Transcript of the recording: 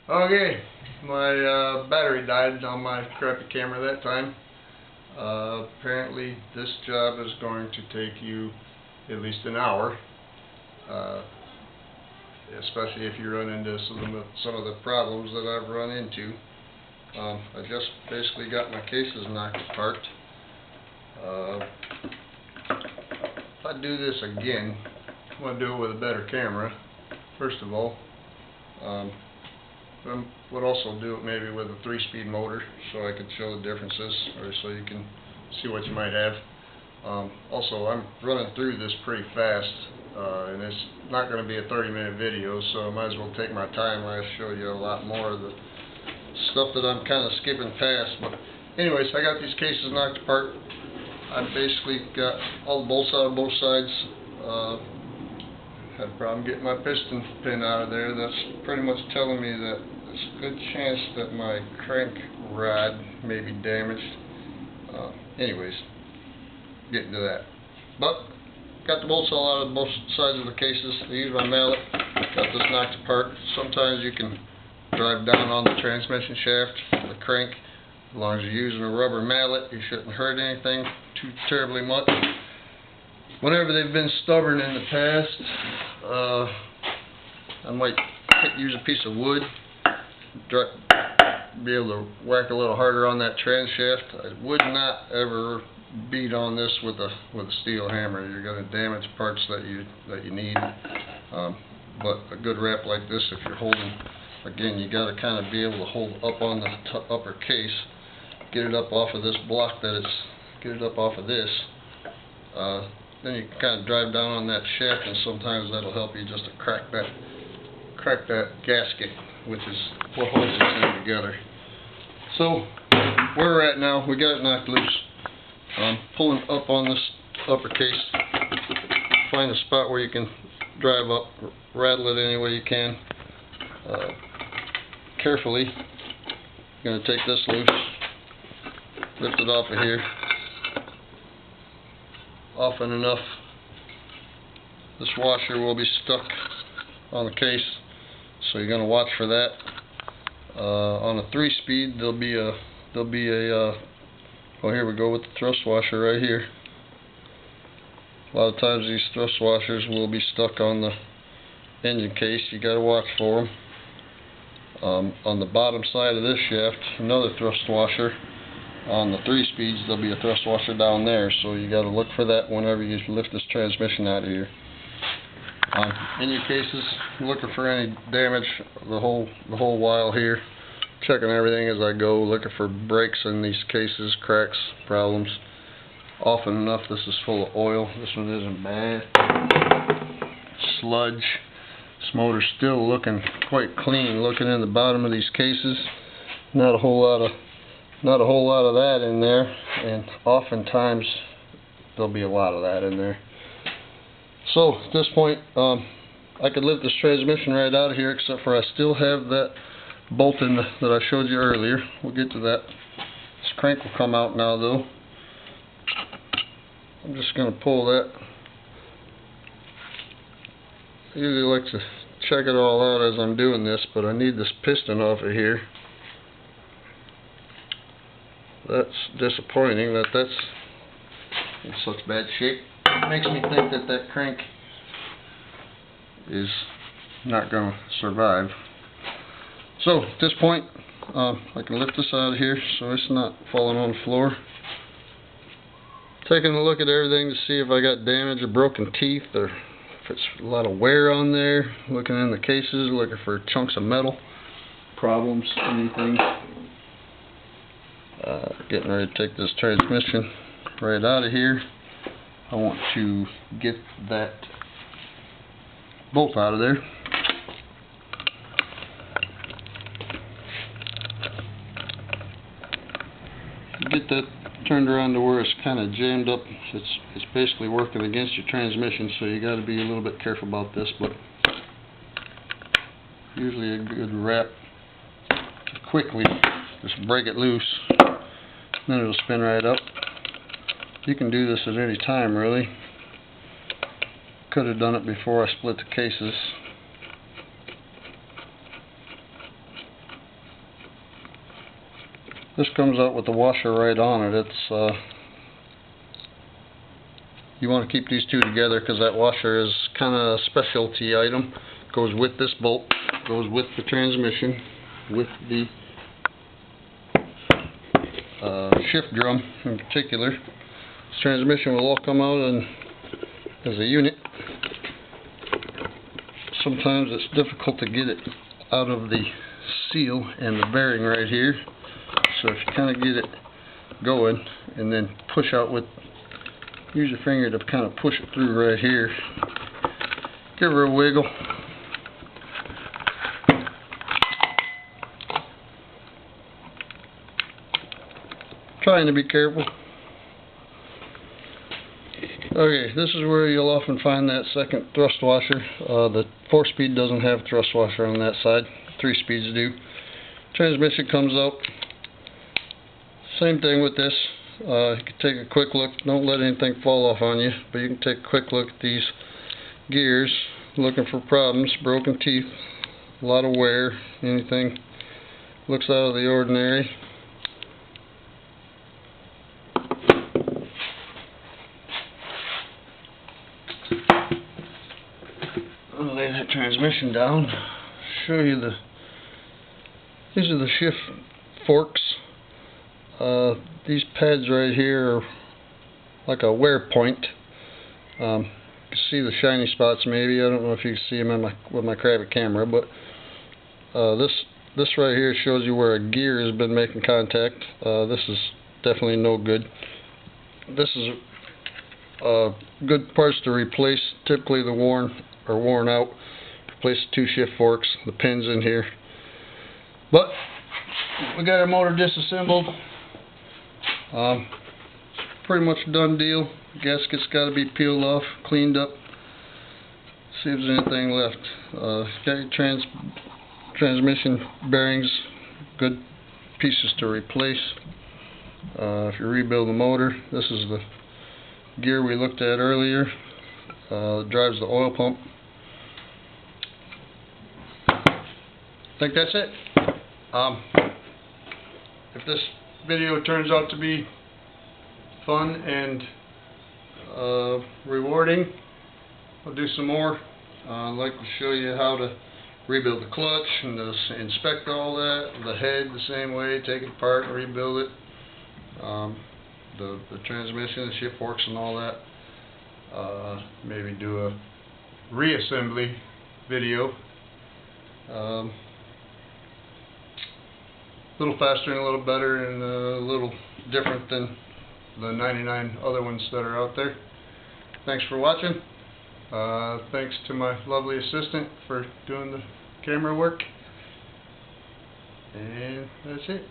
Okay, my battery died on my crappy camera that time. Apparently this job is going to take you at least an hour, especially if you run into some of the problems that I've run into. I just basically got my cases knocked apart. If I do this again, I'm going to do it with a better camera, first of all. I would also do it maybe with a 3-speed motor so I could show the differences, or so you can see what you might have. Also, I'm running through this pretty fast, and it's not going to be a 30-minute video, so I might as well take my time when I show you a lot more of the stuff that I'm kind of skipping past. But anyways, I got these cases knocked apart. I basically got all the bolts out of both sides. Had a problem getting my piston pin out of there. That's pretty much telling me that there's a good chance that my crank rod may be damaged. Anyways, getting to that. But got the bolts all out of both sides of the cases. I used my mallet, got this knocked apart. Sometimes you can drive down on the transmission shaft, the crank. As long as you're using a rubber mallet, you shouldn't hurt anything too terribly much. Whenever they've been stubborn in the past, I might use a piece of wood, be able to whack a little harder on that trans shaft. I would not ever beat on this with a steel hammer. You're going to damage parts that you need. But a good wrap like this, if you're holding, again, you got to kind of be able to hold up on the upper case, get it up off of this block get it up off of this. Then you can kind of drive down on that shaft, and sometimes that'll help you just to crack that gasket, which is what holds this thing together. So where we're at now, we got it knocked loose. Pulling up on this upper case, find a spot where you can drive up, rattle it any way you can. Carefully, you're going to take this loose, lift it off of here. Often enough, this washer will be stuck on the case, so you're going to watch for that. On a 3-speed, there'll be a well, here we go with the thrust washer right here. A lot of times these thrust washers will be stuck on the engine case. You got to watch for them. On the bottom side of this shaft, another thrust washer. On the 3-speeds, there'll be a thrust washer down there, so you got to look for that whenever you lift this transmission out of here. In your cases, looking for any damage the whole while here, checking everything as I go, looking for breaks in these cases, cracks, problems. Often enough, this is full of oil. This one isn't bad. Sludge. This motor's still looking quite clean. Looking in the bottom of these cases, not a whole lot of that in there, and oftentimes there'll be a lot of that in there. So at this point, I could lift this transmission right out of here, except for I still have that bolt in that I showed you earlier. We'll get to that. This crank will come out now, though. I'm just going to pull that. I usually like to check it all out as I'm doing this, but I need this piston off of here. That's disappointing that that's in such bad shape. It makes me think that that crank is not going to survive. So at this point, I can lift this out of here so it's not falling on the floor. Taking a look at everything to see if I got damage or broken teeth, or if it's a lot of wear on there. Looking in the cases, looking for chunks of metal, problems, anything. Getting ready to take this transmission right out of here. I want to get that bolt out of there. Get that turned around to where it's kind of jammed up. It's basically working against your transmission, so you got to be a little bit careful about this, but usually a good wrap to quickly just break it loose, then it'll spin right up. You can do this at any time, really. Could have done it before I split the cases. This comes out with the washer right on it. It's you want to keep these two together because that washer is kind of a specialty item. Goes with this bolt, goes with the transmission, with the shift drum in particular. This transmission will all come out as a unit. Sometimes it's difficult to get it out of the seal and the bearing right here. So if you kind of get it going and then push out with, use your finger to kind of push it through right here. Give her a wiggle. Trying to be careful. Okay, this is where you'll often find that second thrust washer. The 4-speed doesn't have thrust washer on that side. 3 speeds do. Transmission comes out. Same thing with this. You can take a quick look. Don't let anything fall off on you, but you can take a quick look at these gears, looking for problems, broken teeth, a lot of wear, anything looks out of the ordinary. I'll lay that transmission down, show you these are the shift forks. These pads right here are like a wear point. You can see the shiny spots maybe. I don't know if you can see them with my crappy camera, but this right here shows you where a gear has been making contact. This is definitely no good. This is good parts to replace. Typically the worn out. Replace the 2 shift forks, the pins in here. But we got our motor disassembled. Pretty much done deal. Gasket's got to be peeled off, cleaned up. See if there's anything left. Got your transmission bearings, good pieces to replace. If you rebuild the motor, this is the gear we looked at earlier. It drives the oil pump. I think that's it. If this video turns out to be fun and rewarding, I'll do some more. I'd like to show you how to rebuild the clutch and inspect all that. The head the same way, take it apart and rebuild it. The transmission, the shift forks and all that. Maybe do a reassembly video. A little faster and a little better and a little different than the 99 other ones that are out there. Thanks for watching. Thanks to my lovely assistant for doing the camera work. And that's it.